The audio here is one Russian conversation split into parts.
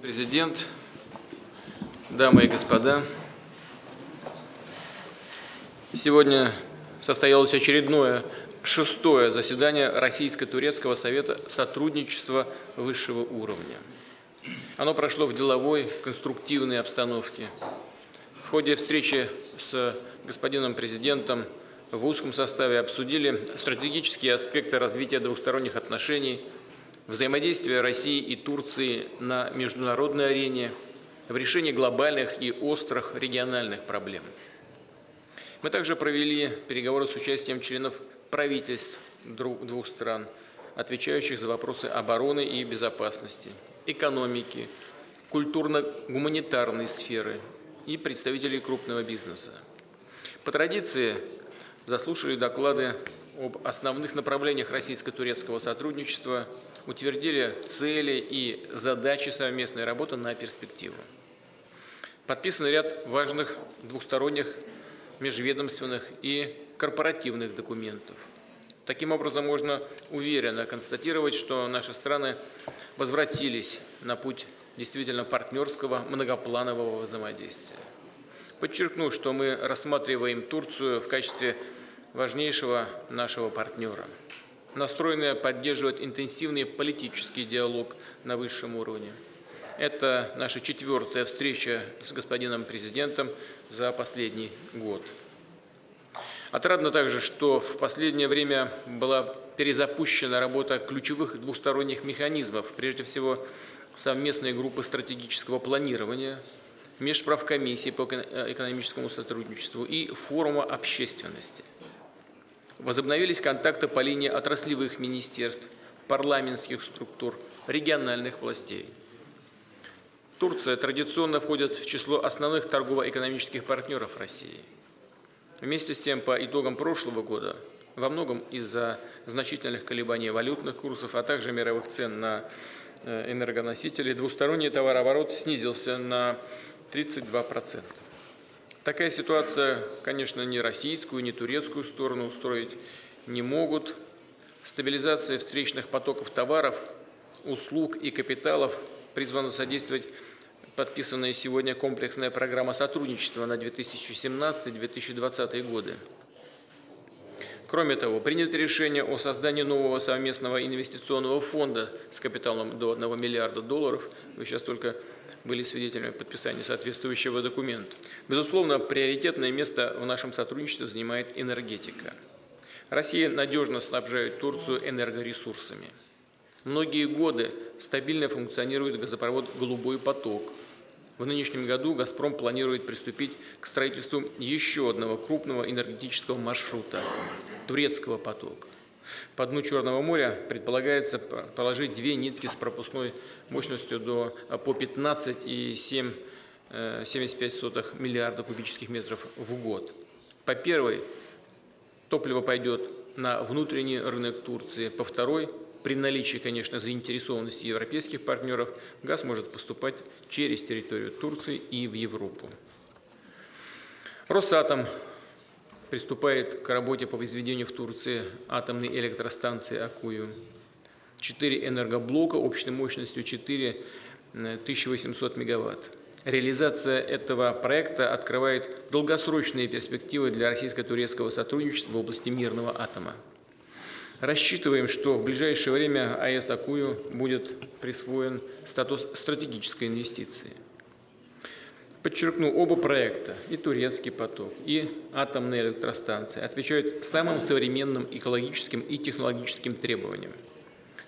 Президент, дамы и господа, сегодня состоялось очередное 6-е заседание Российско-Турецкого совета сотрудничества высшего уровня. Оно прошло в деловой, конструктивной обстановке. В ходе встречи с господином президентом в узком составе обсудили стратегические аспекты развития двусторонних отношений, взаимодействия России и Турции на международной арене, в решении глобальных и острых региональных проблем. Мы также провели переговоры с участием членов правительств двух стран, отвечающих за вопросы обороны и безопасности, экономики, культурно-гуманитарной сферы и представителей крупного бизнеса. По традиции заслушали доклады об основных направлениях российско-турецкого сотрудничества, утвердили цели и задачи совместной работы на перспективу. Подписан ряд важных двусторонних, межведомственных и корпоративных документов. Таким образом, можно уверенно констатировать, что наши страны возвратились на путь действительно партнерского, многопланового взаимодействия. Подчеркну, что мы рассматриваем Турцию в качестве важнейшего нашего партнера, настроенная поддерживать интенсивный политический диалог на высшем уровне. Это наша 4-я встреча с господином президентом за последний год. Отрадно также, что в последнее время была перезапущена работа ключевых двусторонних механизмов, прежде всего совместной группы стратегического планирования, межправкомиссии по экономическому сотрудничеству и форума общественности. Возобновились контакты по линии отраслевых министерств, парламентских структур, региональных властей. Турция традиционно входит в число основных торгово-экономических партнеров России. Вместе с тем, по итогам прошлого года, во многом из-за значительных колебаний валютных курсов, а также мировых цен на энергоносители, двусторонний товарооборот снизился на 32%. Такая ситуация, конечно, ни российскую, ни турецкую сторону устроить не могут. Стабилизация встречных потоков товаров, услуг и капиталов призвана содействовать подписанная сегодня комплексная программа сотрудничества на 2017-2020 годы. Кроме того, принято решение о создании нового совместного инвестиционного фонда с капиталом до $1 миллиарда. Вы сейчас только были свидетелями подписания соответствующего документа. Безусловно, приоритетное место в нашем сотрудничестве занимает энергетика. Россия надежно снабжает Турцию энергоресурсами. Многие годы стабильно функционирует газопровод «Голубой поток». В нынешнем году «Газпром» планирует приступить к строительству еще одного крупного энергетического маршрута – «Турецкого потока». По дну Черного моря предполагается проложить 2 нитки с пропускной мощностью по 15,75 миллиарда кубических метров в год. По первой топливо пойдет на внутренний рынок Турции, по второй, при наличии, конечно, заинтересованности европейских партнеров, газ может поступать через территорию Турции и в Европу. «Росатом» приступает к работе по возведению в Турции атомной электростанции Аккую. 4 энергоблока общей мощностью 4800 мегаватт. Реализация этого проекта открывает долгосрочные перспективы для российско-турецкого сотрудничества в области мирного атома. Рассчитываем, что в ближайшее время АЭС Аккую будет присвоен статус стратегической инвестиции. Подчеркну, оба проекта, и «Турецкий поток», и атомная электростанция, отвечают самым современным экологическим и технологическим требованиям,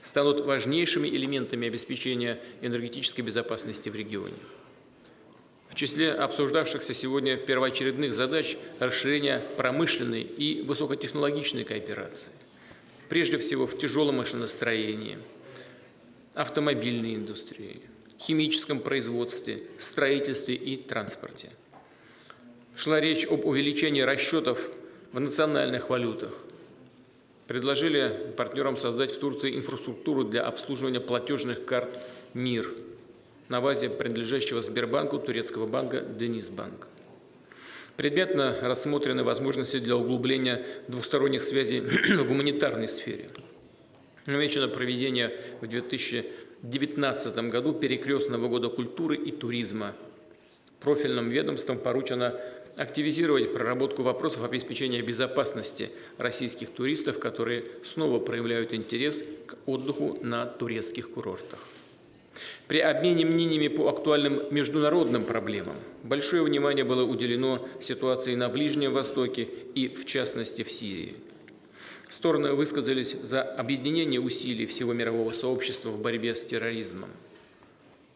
станут важнейшими элементами обеспечения энергетической безопасности в регионе. В числе обсуждавшихся сегодня первоочередных задач расширение промышленной и высокотехнологичной кооперации, прежде всего в тяжелом машиностроении, автомобильной индустрии, химическом производстве, строительстве и транспорте. Шла речь об увеличении расчетов в национальных валютах. Предложили партнерам создать в Турции инфраструктуру для обслуживания платежных карт «Мир» на базе принадлежащего Сбербанку турецкого банка «Денизбанк». Предметно рассмотрены возможности для углубления двусторонних связей в гуманитарной сфере. Намечено проведение в 2017 2019 году перекрестного года культуры и туризма. Профильным ведомствам поручено активизировать проработку вопросов обеспечения безопасности российских туристов, которые снова проявляют интерес к отдыху на турецких курортах. При обмене мнениями по актуальным международным проблемам большое внимание было уделено ситуации на Ближнем Востоке и, в частности, в Сирии. Стороны высказались за объединение усилий всего мирового сообщества в борьбе с терроризмом.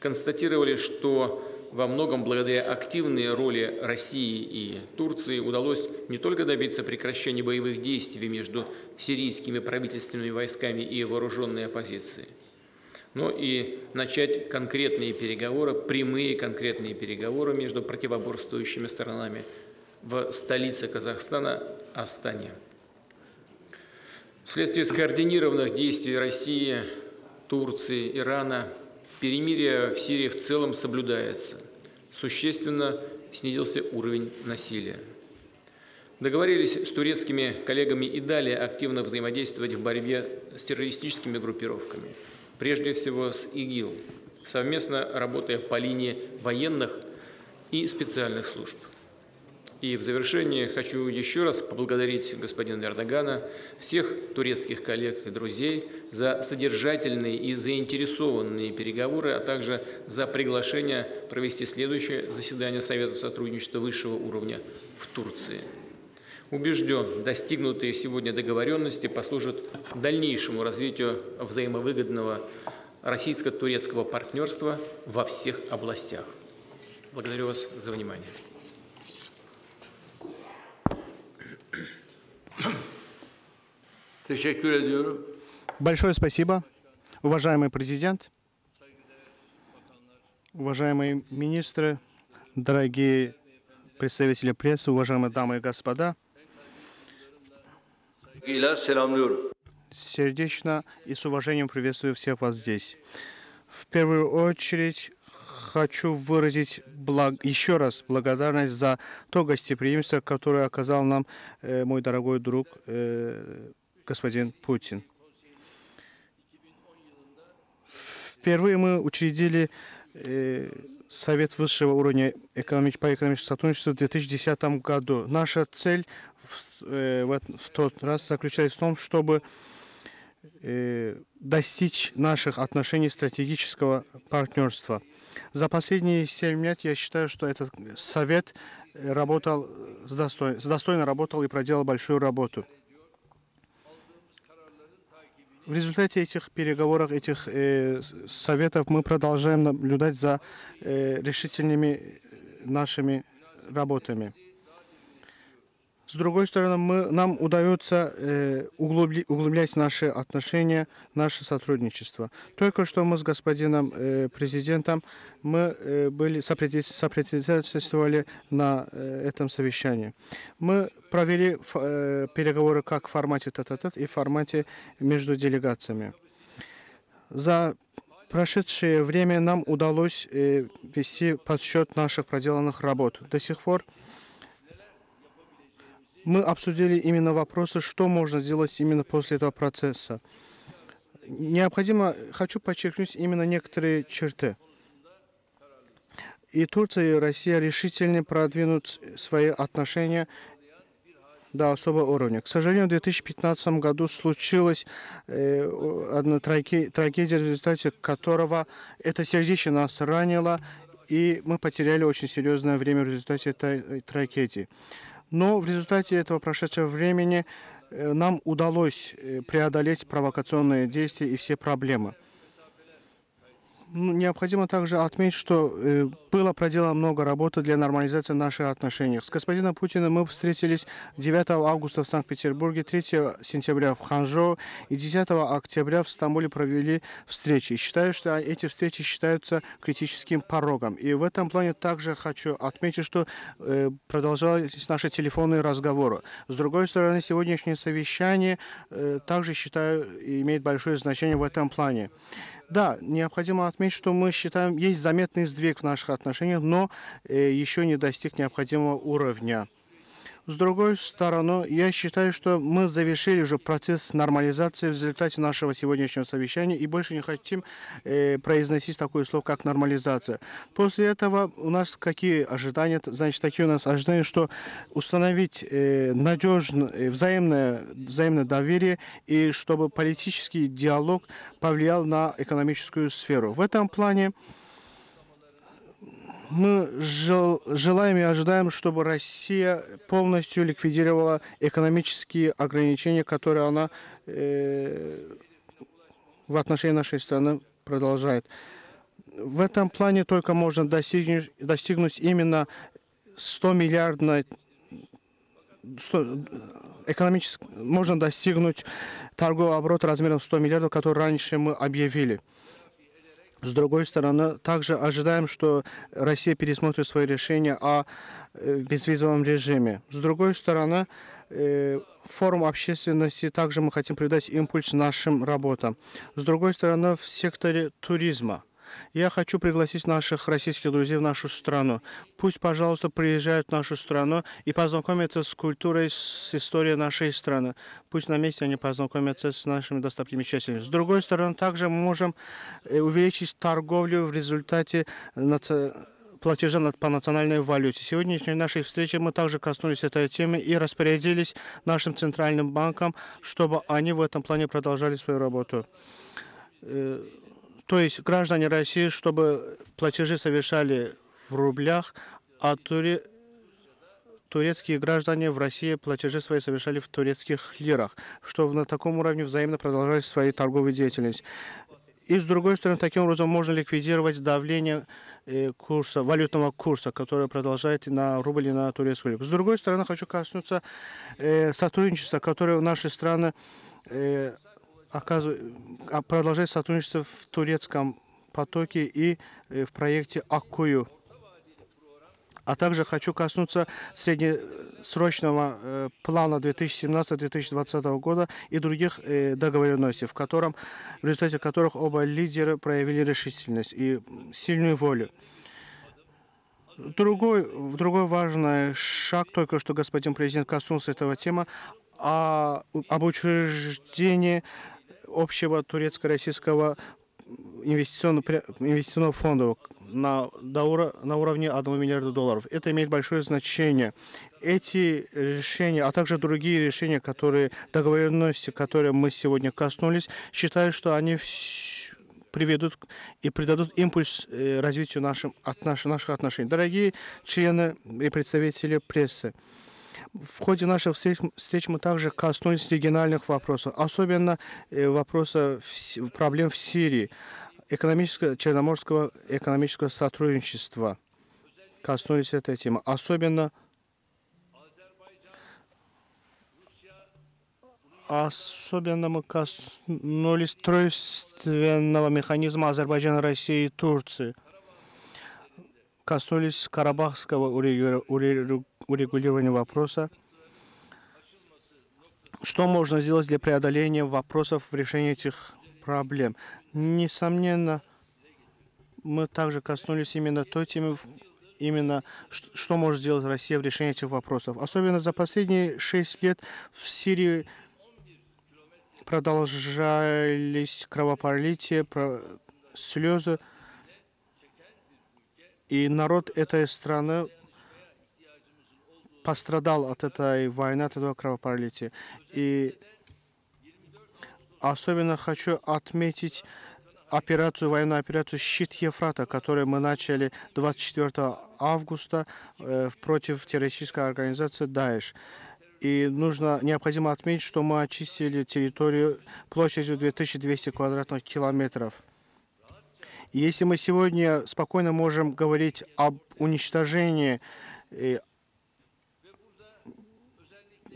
Констатировали, что во многом благодаря активной роли России и Турции удалось не только добиться прекращения боевых действий между сирийскими правительственными войсками и вооруженной оппозицией, но и начать конкретные переговоры, прямые конкретные переговоры между противоборствующими сторонами в столице Казахстана Астане. Вследствие скоординированных действий России, Турции, Ирана перемирие в Сирии в целом соблюдается. Существенно снизился уровень насилия. Договорились с турецкими коллегами и далее активно взаимодействовать в борьбе с террористическими группировками, прежде всего с ИГИЛ, совместно работая по линии военных и специальных служб. И в завершение хочу еще раз поблагодарить господина Эрдогана, всех турецких коллег и друзей за содержательные и заинтересованные переговоры, а также за приглашение провести следующее заседание Совета сотрудничества высшего уровня в Турции. Убежден, достигнутые сегодня договоренности послужат дальнейшему развитию взаимовыгодного российско-турецкого партнерства во всех областях. Благодарю вас за внимание. Большое спасибо, уважаемый президент, уважаемые министры, дорогие представители прессы, уважаемые дамы и господа. Сердечно и с уважением приветствую всех вас здесь. В первую очередь хочу выразить еще раз благодарность за то гостеприимство, которое оказал нам мой дорогой друг господин Путин. Впервые мы учредили Совет высшего уровня по экономическому сотрудничеству в 2010 году. Наша цель в тот раз заключалась в том, чтобы достичь наших отношений стратегического партнерства. За последние 7 лет я считаю, что этот совет работал достойно работал и проделал большую работу. В результате этих переговоров, этих советов мы продолжаем наблюдать за решительными нашими работами. С другой стороны, нам удается углублять наши отношения, наше сотрудничество. Только что мы с господином президентом сопредседательствовали на этом совещании. Мы провели переговоры как в формате тет-а-тет и в формате между делегациями. За прошедшее время нам удалось вести подсчет наших проделанных работ. До сих пор мы обсудили именно вопросы, что можно сделать именно после этого процесса. Хочу подчеркнуть именно некоторые черты. И Турция, и Россия решительно продвинут свои отношения до особого уровня. К сожалению, в 2015 году случилась одна трагедия, в результате которого это сердечно нас ранило, и мы потеряли очень серьезное время в результате этой трагедии. Но в результате этого прошедшего времени нам удалось преодолеть провокационные действия и все проблемы. Необходимо также отметить, что было проделано много работы для нормализации наших отношений. С господином Путиным мы встретились 9 августа в Санкт-Петербурге, 3 сентября в Ханчжоу и 10 октября в Стамбуле провели встречи. Считаю, что эти встречи считаются критическим порогом. И в этом плане также хочу отметить, что продолжались наши телефонные разговоры. С другой стороны, сегодняшнее совещание также, считаю, имеет большое значение в этом плане. Да, необходимо отметить, что мы считаем, есть заметный сдвиг в наших отношениях, но еще не достиг необходимого уровня. С другой стороны, я считаю, что мы завершили уже процесс нормализации в результате нашего сегодняшнего совещания и больше не хотим произносить такое слово, как нормализация. После этого у нас какие ожидания? Значит, такие у нас ожидания, что установить надежное, взаимное доверие и чтобы политический диалог повлиял на экономическую сферу. В этом плане мы желаем и ожидаем, чтобы Россия полностью ликвидировала экономические ограничения, которые она в отношении нашей страны продолжает. В этом плане только можно достигнуть именно 100 миллиардной можно достигнуть торгового оборота размером 100 миллиардов, который раньше мы объявили. С другой стороны, также ожидаем, что Россия пересмотрит свои решения о безвизовом режиме. С другой стороны, форум общественности также мы хотим придать импульс нашим работам. С другой стороны, в секторе туризма. Я хочу пригласить наших российских друзей в нашу страну. Пусть, пожалуйста, приезжают в нашу страну и познакомятся с культурой, с историей нашей страны. Пусть на месте они познакомятся с нашими достопримечательностями. С другой стороны, также мы можем увеличить торговлю в результате платежа по национальной валюте. Сегодняшней нашей встречи мы также коснулись этой темы и распорядились нашим центральным банкам, чтобы они в этом плане продолжали свою работу. То есть граждане России, чтобы платежи совершали в рублях, а турецкие граждане в России платежи свои совершали в турецких лирах, чтобы на таком уровне взаимно продолжали свою торговую деятельность. И с другой стороны, таким образом можно ликвидировать давление валютного курса, который продолжает на рубль и на турецкую лиру. С другой стороны, хочу коснуться сотрудничества, которое наши страны продолжает сотрудничество в турецком потоке и в проекте Аккую. А также хочу коснуться среднесрочного плана 2017-2020 года и других договоренностей, в результате которых оба лидера проявили решительность и сильную волю. Другой важный шаг, только что господин президент коснулся этого темы, об учреждении общего турецко-российского инвестиционного фонда на уровне $1 миллиарда. Это имеет большое значение. Эти решения, а также другие решения, договоренности, которые мы сегодня коснулись, считаю, что они приведут и придадут импульс развитию наших отношений. Дорогие члены и представители прессы, в ходе наших встреч мы также коснулись региональных вопросов, особенно проблем в Сирии, Черноморского экономического сотрудничества. Коснулись этой темы. Особенно мы коснулись тройственного механизма Азербайджана, России и Турции. Коснулись карабахского урегулирования вопроса. Что можно сделать для преодоления вопросов в решении этих проблем? Несомненно, мы также коснулись именно той темы, что может сделать Россия в решении этих вопросов. Особенно за последние 6 лет в Сирии продолжались кровопролития, слезы. И народ этой страны пострадал от этой войны, от этого кровопролития. И особенно хочу отметить военную операцию «Щит Ефрата», которую мы начали 24 августа против террористической организации «Даиш». И необходимо отметить, что мы очистили территорию площадью 2200 квадратных километров. Если мы сегодня спокойно можем говорить об уничтожении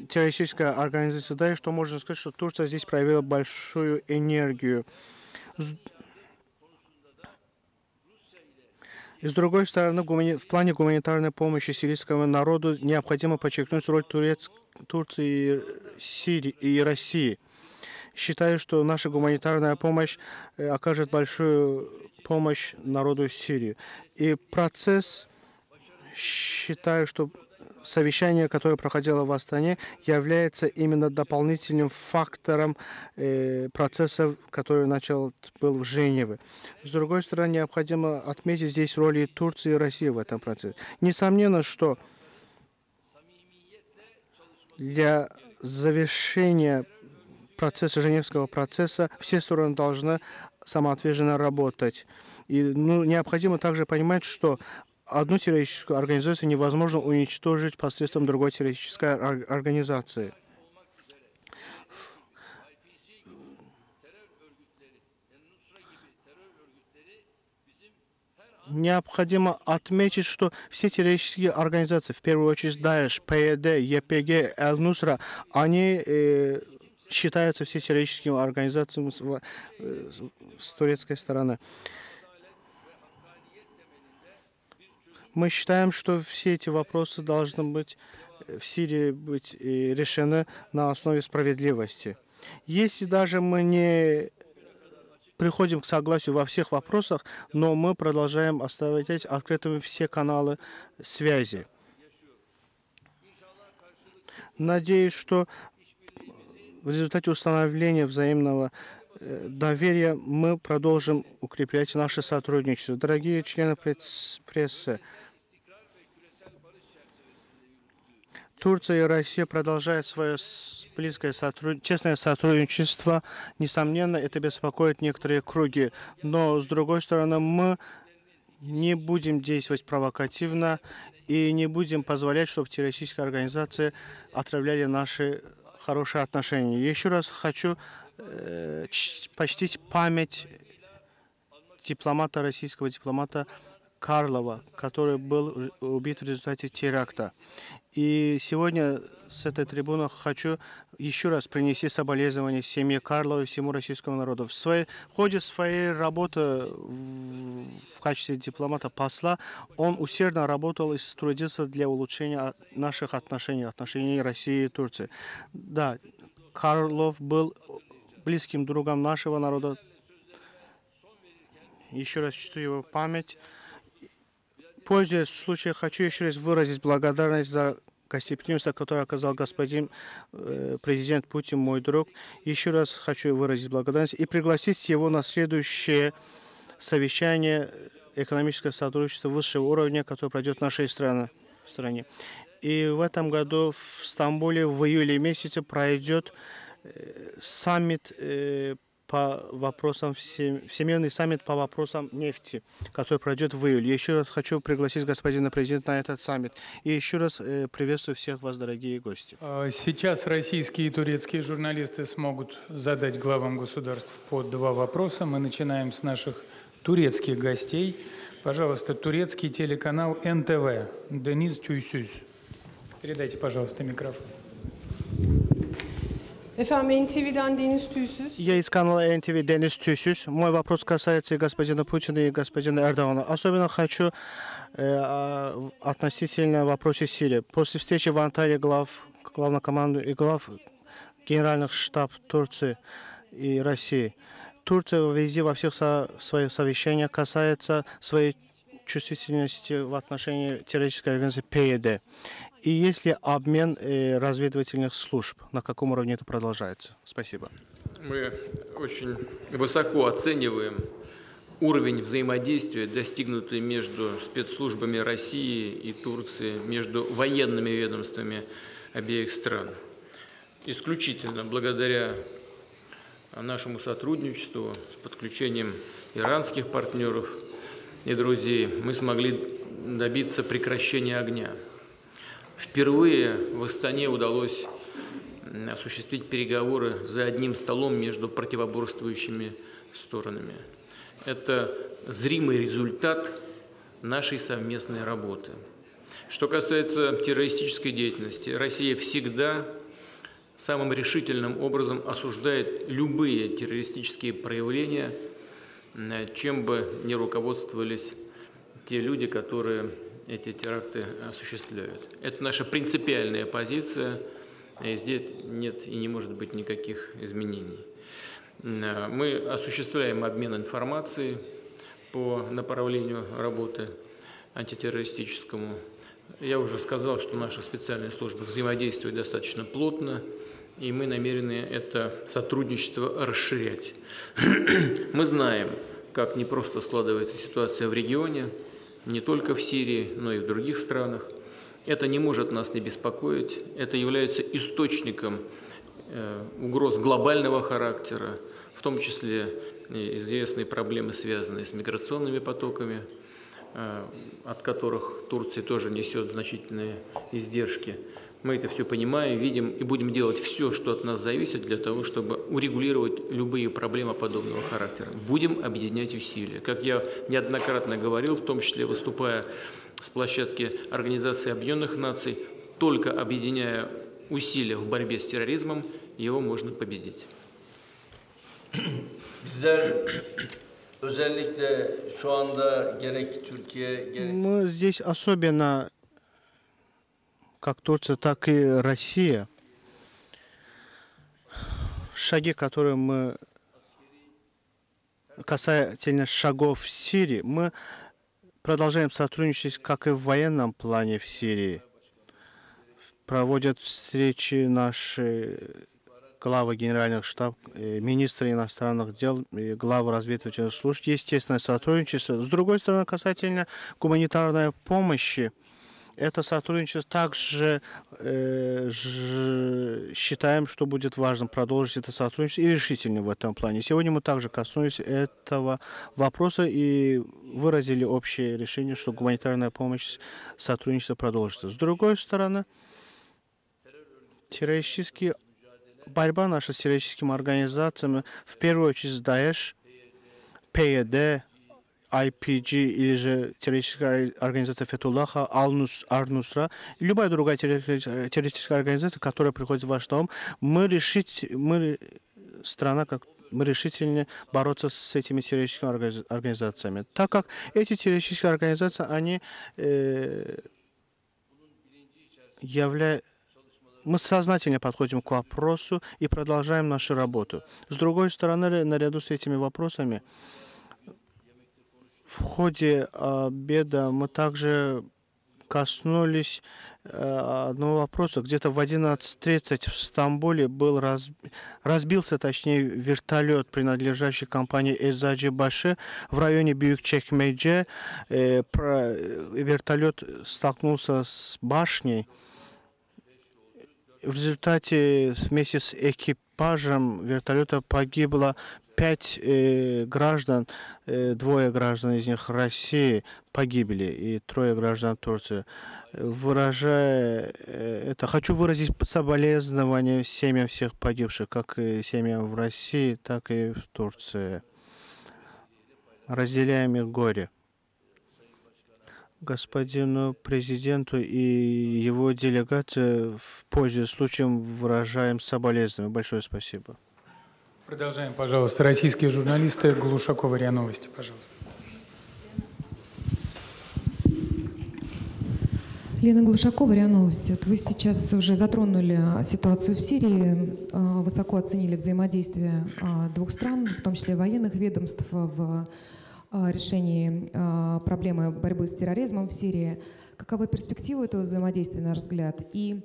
террористической организации «Даиш», то можно сказать, что Турция здесь проявила большую энергию. И с другой стороны, в плане гуманитарной помощи сирийскому народу необходимо подчеркнуть роль Турции и России. Считаю, что наша гуманитарная помощь окажет большую помощь народу Сирии. И считаю, что совещание, которое проходило в Астане, является именно дополнительным фактором процесса, который был в Женеве. С другой стороны, необходимо отметить здесь роли Турции и России в этом процессе. Несомненно, что для завершения Женевского процесса все стороны должны самоотверженно работать. И необходимо также понимать, что одну террористическую организацию невозможно уничтожить посредством другой террористической организации. Необходимо отметить, что все террористические организации, в первую очередь Даиш, ПЕД, ЕПГ, Эль-Нусра, они считаются все террористическими организациями с турецкой стороны. Мы считаем, что все эти вопросы должны быть в Сирии решены на основе справедливости. Если даже мы не приходим к согласию во всех вопросах, но мы продолжаем оставлять открытыми все каналы связи. Надеюсь, что в результате установления взаимного доверия мы продолжим укреплять наше сотрудничество. Дорогие члены прессы, Турция и Россия продолжают свое близкое честное сотрудничество. Несомненно, это беспокоит некоторые круги. Но, с другой стороны, мы не будем действовать провокативно и не будем позволять, чтобы террористические организации отравляли наши хорошие отношения. Еще раз хочу почтить память российского дипломата Карлова, который был убит в результате теракта. И сегодня с этой трибуны хочу еще раз принести соболезнования семье Карлова и всему российскому народу. В ходе своей работы в качестве дипломата-посла он усердно работал и трудился для улучшения наших отношений России и Турции. Да, Карлов был близким другом нашего народа. Еще раз чту его память. Пользуясь случаем, хочу еще раз выразить благодарность за гостеприимство, которое оказал господин президент Путин, мой друг. Еще раз хочу выразить благодарность и пригласить его на следующее совещание экономического сотрудничества высшего уровня, которое пройдет в нашей стране. И в этом году в Стамбуле в июле месяце пройдет саммит по вопросам, Всемирный саммит по вопросам нефти, который пройдет в июле. Еще раз хочу пригласить господина президента на этот саммит. И еще раз приветствую всех вас, дорогие гости. Сейчас российские и турецкие журналисты смогут задать главам государств по 2 вопроса. Мы начинаем с наших турецких гостей. Пожалуйста, турецкий телеканал НТВ. Дениз Тюйсюз. Передайте, пожалуйста, микрофон. Я из канала НТВ Дениз Тюйсюз. Мой вопрос касается и господина Путина, и господина Эрдогана. Особенно хочу относительно вопроса Сирии. После встречи в Анталии главнокомандующих и глав генеральных штабов Турции и России. Турция везде во всех своих совещаниях касается своей чувствительности в отношении террористической организации ПЕД. И есть ли обмен разведывательных служб? На каком уровне это продолжается? Спасибо. Мы очень высоко оцениваем уровень взаимодействия, достигнутый между спецслужбами России и Турции, между военными ведомствами обеих стран. Исключительно благодаря нашему сотрудничеству с подключением иранских партнеров и друзей мы смогли добиться прекращения огня. Впервые в Астане удалось осуществить переговоры за одним столом между противоборствующими сторонами. Это зримый результат нашей совместной работы. Что касается террористической деятельности, Россия всегда самым решительным образом осуждает любые террористические проявления, чем бы ни руководствовались те люди, которые эти теракты осуществляют. Это наша принципиальная позиция, и здесь нет и не может быть никаких изменений. Мы осуществляем обмен информацией по направлению работы антитеррористическому. Я уже сказал, что наши специальные службы взаимодействуют достаточно плотно, и мы намерены это сотрудничество расширять. Мы знаем, как непросто складывается ситуация в регионе, не только в Сирии, но и в других странах. Это не может нас не беспокоить, это является источником угроз глобального характера, в том числе известные проблемы, связанные с миграционными потоками, от которых Турция тоже несет значительные издержки. Мы это все понимаем, видим и будем делать все, что от нас зависит, для того, чтобы урегулировать любые проблемы подобного характера. Будем объединять усилия. Как я неоднократно говорил, в том числе выступая с площадки Организации Объединенных Наций, только объединяя усилия в борьбе с терроризмом, его можно победить. Мы здесь особенно, как Турция, так и Россия, шаги, которые мы, касательно шагов в Сирии, мы продолжаем сотрудничать, как и в военном плане в Сирии. Проводят встречи наши главы генеральных штабов, министры иностранных дел, главы разведывательных служб, естественное сотрудничество. С другой стороны, касательно гуманитарной помощи, это сотрудничество также считаем, что будет важно продолжить это сотрудничество и решительно в этом плане. Сегодня мы также коснулись этого вопроса и выразили общее решение, что гуманитарная помощь, сотрудничество продолжится. С другой стороны, борьба наша с террористическими организациями, в первую очередь с Даэш, ПЕД, IPG или же террористическая организация Фетуллаха, Аль-Нусра, любая другая террористическая организация, которая приходит в ваш дом, мы решительно бороться с этими террористическими организациями, так как эти террористические организации, они мы сознательно подходим к вопросу и продолжаем нашу работу. С другой стороны, наряду с этими вопросами, в ходе обеда мы также коснулись одного вопроса. Где-то в 11:30 в Стамбуле разбился, точнее, вертолет, принадлежащий компании Эзаджи Баши в районе Бюйükçekmece. Вертолет столкнулся с башней. В результате вместе с экипажем вертолета погибло 5 граждан, 2 граждан из них России погибли и 3 граждан Турции. Выражая это, хочу выразить соболезнования семьям всех погибших, как и семьям в России, так и в Турции. Разделяем их горе. Господину президенту и его делегации в пользуясь случаем выражаем соболезнования. Большое спасибо. Продолжаем, пожалуйста. Российские журналисты. Глушакова, РИА Новости, пожалуйста. Лена Глушакова, РИА Новости. Вот вы сейчас уже затронули ситуацию в Сирии, высоко оценили взаимодействие двух стран, в том числе военных ведомств, в решении проблемы борьбы с терроризмом в Сирии. Каковы перспективы этого взаимодействия, на ваш взгляд? И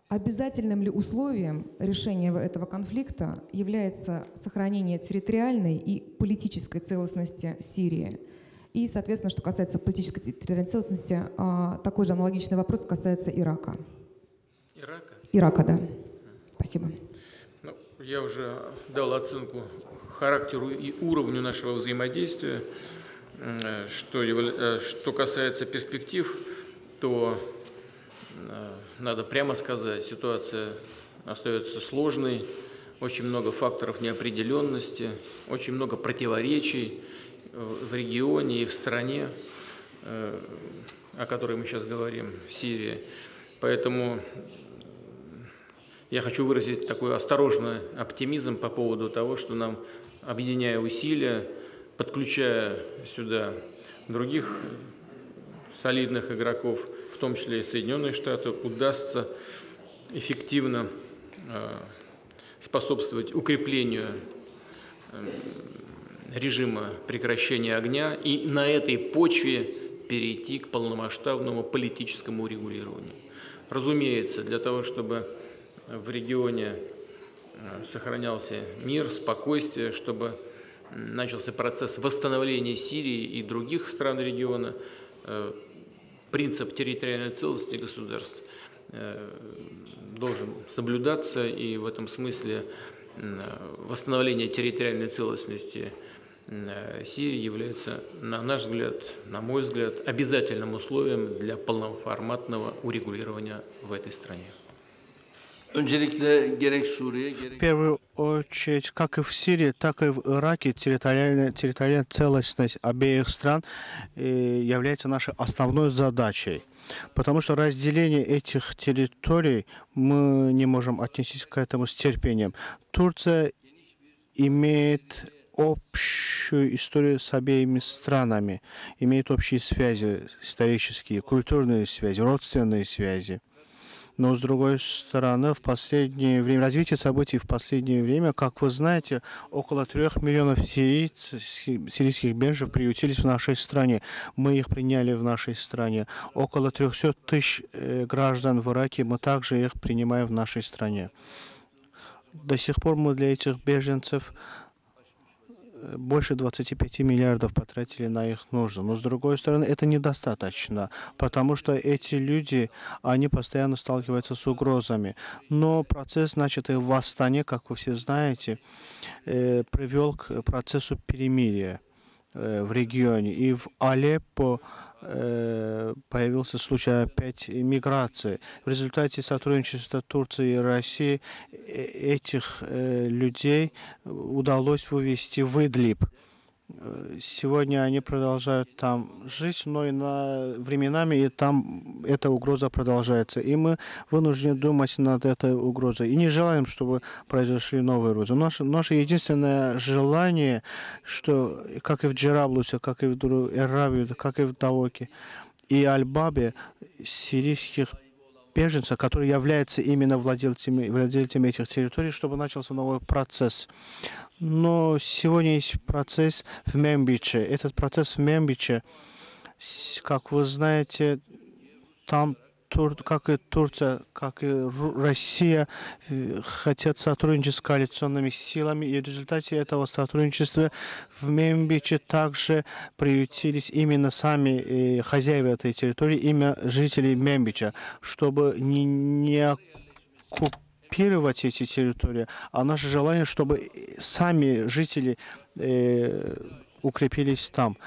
обязательным ли условием решения этого конфликта является сохранение территориальной и политической целостности Сирии? И, соответственно, что касается политической территориальной целостности, такой же аналогичный вопрос касается Ирака. Ирака, да. Спасибо. Ну, я уже дал оценку характеру и уровню нашего взаимодействия. Что касается перспектив, то надо прямо сказать, ситуация остается сложной, очень много факторов неопределенности, очень много противоречий в регионе и в стране, о которой мы сейчас говорим, в Сирии. Поэтому я хочу выразить такой осторожный оптимизм по поводу того, что нам, объединяя усилия, подключая сюда других солидных игроков, в том числе и Соединенные Штаты, удастся эффективно способствовать укреплению режима прекращения огня и на этой почве перейти к полномасштабному политическому урегулированию. Разумеется, для того, чтобы в регионе сохранялся мир, спокойствие, чтобы начался процесс восстановления Сирии и других стран региона, принцип территориальной целостности государств должен соблюдаться, и в этом смысле восстановление территориальной целостности Сирии является, на наш взгляд, на мой взгляд, обязательным условием для полноформатного урегулирования в этой стране. В первую очередь, как и в Сирии, так и в Ираке, территориальная целостность обеих стран является нашей основной задачей. Потому что разделение этих территорий мы не можем отнестись к этому с терпением. Турция имеет общую историю с обеими странами, имеет общие связи исторические, культурные связи, родственные связи. Но, с другой стороны, в последнее время, развитие событий в последнее время, как вы знаете, около 3 миллионов сирийских беженцев приютились в нашей стране. Мы их приняли в нашей стране. Около 300 тысяч граждан в Ираке, мы также их принимаем в нашей стране. До сих пор мы для этих беженцев больше 25 миллиардов потратили на их нужды. Но, с другой стороны, это недостаточно, потому что эти люди, они постоянно сталкиваются с угрозами. Но процесс, начатый в Астане, как вы все знаете, привел к процессу перемирия в регионе. И в Алеппо появился случай опять миграции. В результате сотрудничества Турции и России этих людей удалось вывести в Идлиб. Сегодня они продолжают там жить, но и временами и там эта угроза продолжается. И мы вынуждены думать над этой угрозой. И не желаем, чтобы произошли новые угрозы. Наше единственное желание, что как и в Джераблусе, как и в Эрраве, как и в Давоке и Аль-Бабе, сирийских беженцев, которые являются именно владельцами этих территорий, чтобы начался новый процесс. Но сегодня есть процесс в Мембиче. Этот процесс в Мембиче, как вы знаете, там как и Турция, как и Россия хотят сотрудничать с коалиционными силами, и в результате этого сотрудничества в Мембиче также приютились именно сами хозяева этой территории, именно жители Мембича, чтобы не оккупировать эти территории, а наше желание, чтобы сами жители укрепились там.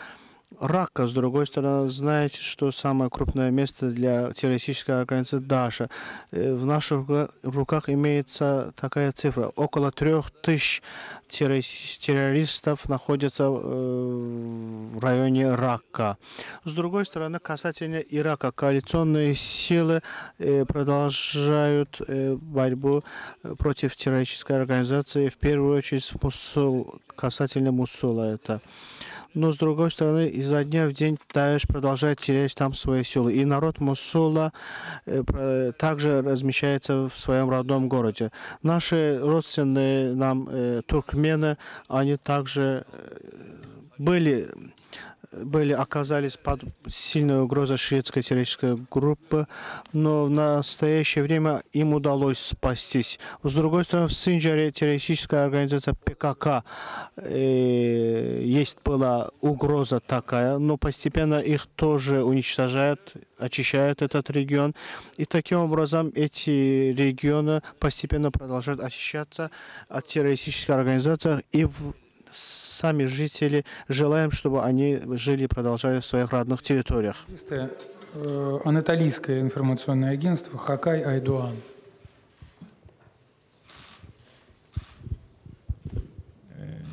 Ракка, с другой стороны, знаете, что самое крупное место для террористической организации Даша. В наших руках имеется такая цифра. Около 3000 террористов находятся в районе Ракка. С другой стороны, касательно Ирака, коалиционные силы продолжают борьбу против террористической организации, в первую очередь в Мусул, касательно Мусула это. Но, с другой стороны, изо дня в день Даиш продолжает терять там свои силы. И народ Мусула также размещается в своем родном городе. Наши родственные нам туркмены, они также оказались под сильной угрозой шиитской террористической группы, но в настоящее время им удалось спастись. С другой стороны, в Синджаре террористическая организация ПКК была угроза такая, но постепенно их тоже уничтожают, очищают этот регион. И таким образом эти регионы постепенно продолжают очищаться от террористических организаций, и сами жители желаем, чтобы они жили и продолжали в своих родных территориях. Анатолийское информационное агентство «Хакай Айдуан».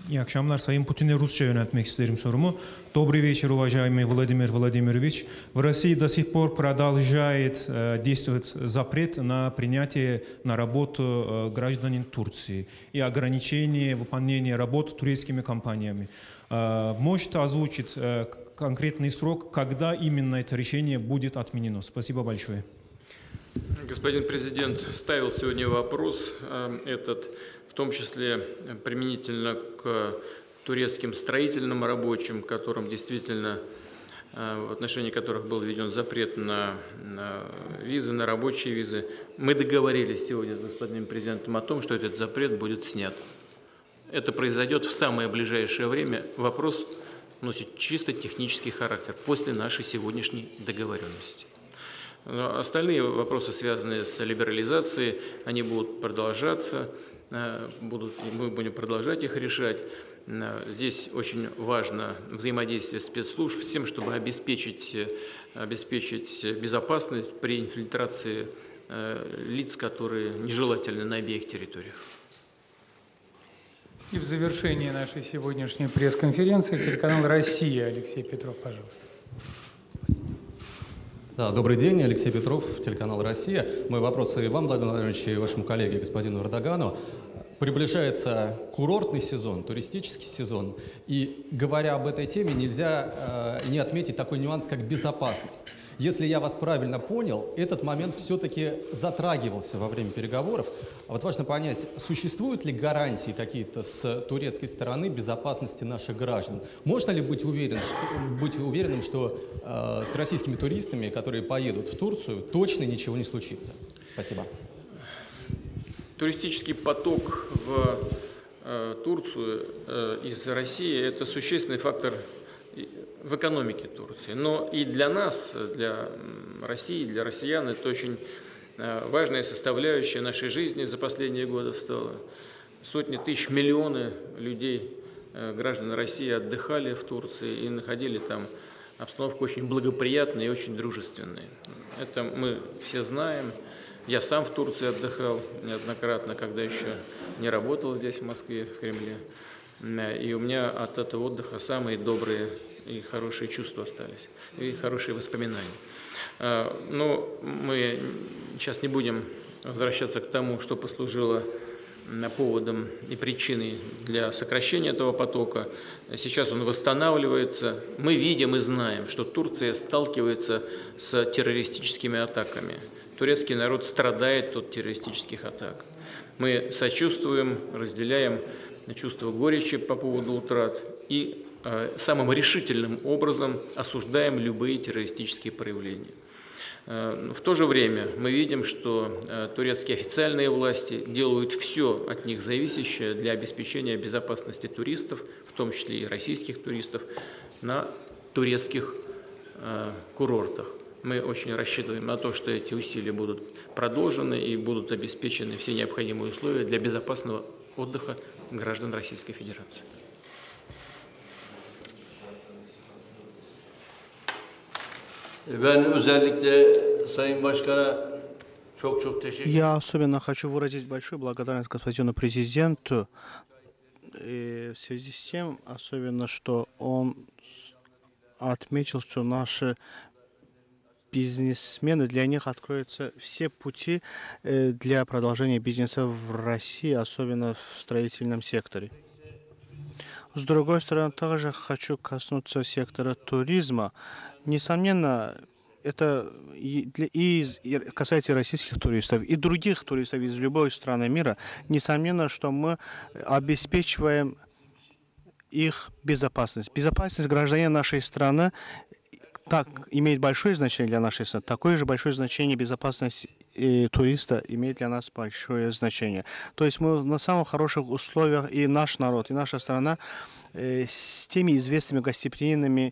İyi akşamlar. Sayın Putin'e Rusça yöneltmek isterim sorumu. Добрый вечер, уважаемый Владимир Владимирович. В России до сих пор продолжает действовать запрет на принятие на работу гражданин Турции и ограничение выполнения работ турецкими компаниями. Можете озвучить конкретный срок, когда именно это решение будет отменено? Спасибо большое. Господин президент ставил сегодня вопрос этот, в том числе применительно к турецким строительным рабочим, которым действительно в отношении которых был введен запрет на визы, на рабочие визы. Мы договорились сегодня с господином президентом о том, что этот запрет будет снят. Это произойдет в самое ближайшее время. Вопрос носит чисто технический характер после нашей сегодняшней договоренности. Но остальные вопросы, связанные с либерализацией, они будут продолжаться, мы будем продолжать их решать. Здесь очень важно взаимодействие спецслужб с тем, чтобы обеспечить безопасность при инфильтрации лиц, которые нежелательны на обеих территориях. И в завершении нашей сегодняшней пресс-конференции телеканал «Россия». Алексей Петров, пожалуйста. Да, добрый день, Алексей Петров, телеканал «Россия». Мои вопросы и вам, Владимир Владимирович, и вашему коллеге, господину Эрдогану. Приближается курортный сезон, туристический сезон, и, говоря об этой теме, нельзя не отметить такой нюанс, как безопасность. Если я вас правильно понял, этот момент все-таки затрагивался во время переговоров. А вот важно понять, существуют ли гарантии какие-то с турецкой стороны безопасности наших граждан? Можно ли быть уверенным, что с российскими туристами, которые поедут в Турцию, точно ничего не случится? Спасибо. Туристический поток в Турцию из России – это существенный фактор в экономике Турции. Но и для нас, для России, для россиян, это очень важная составляющая нашей жизни за последние годы стала. Сотни тысяч, миллионы людей, граждан России, отдыхали в Турции и находили там обстановку очень благоприятную и очень дружественную. Это мы все знаем. Я сам в Турции отдыхал неоднократно, когда еще не работал здесь, в Москве, в Кремле. И у меня от этого отдыха самые добрые и хорошие чувства остались, и хорошие воспоминания. Но мы сейчас не будем возвращаться к тому, что послужило поводом и причиной для сокращения этого потока. Сейчас он восстанавливается. Мы видим и знаем, что Турция сталкивается с террористическими атаками. Турецкий народ страдает от террористических атак. Мы сочувствуем, разделяем чувство горечи по поводу утрат и самым решительным образом осуждаем любые террористические проявления. В то же время мы видим, что турецкие официальные власти делают все от них зависящее для обеспечения безопасности туристов, в том числе и российских туристов, на турецких курортах. Мы очень рассчитываем на то, что эти усилия будут продолжены и будут обеспечены все необходимые условия для безопасного отдыха граждан Российской Федерации. Я особенно хочу выразить большую благодарность господину президенту в связи с тем, особенно, что он отметил, что наши бизнесмены, для них откроются все пути для продолжения бизнеса в России, особенно в строительном секторе. С другой стороны, также хочу коснуться сектора туризма. Несомненно, это и касается российских туристов, и других туристов из любой страны мира. Несомненно, что мы обеспечиваем их безопасность. Безопасность граждан нашей страны так имеет большое значение для нашей страны. Такое же большое значение безопасность туриста имеет для нас большое значение. То есть мы на самых хороших условиях, и наш народ, и наша страна с теми известными гостеприимными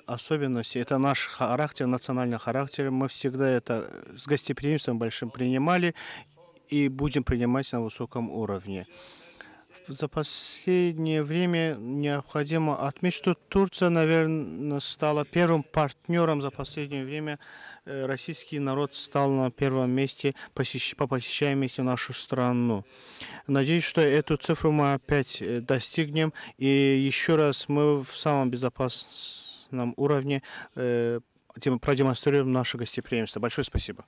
особенностями. Это наш характер, национальный характер. Мы всегда это с гостеприимством большим принимали и будем принимать на высоком уровне. За последнее время необходимо отметить, что Турция, наверное, стала первым партнером за последнее время. Российский народ стал на первом месте по посещаемости в нашу страну. Надеюсь, что эту цифру мы опять достигнем. И еще раз мы в самом безопасном уровне продемонстрируем наше гостеприимство. Большое спасибо.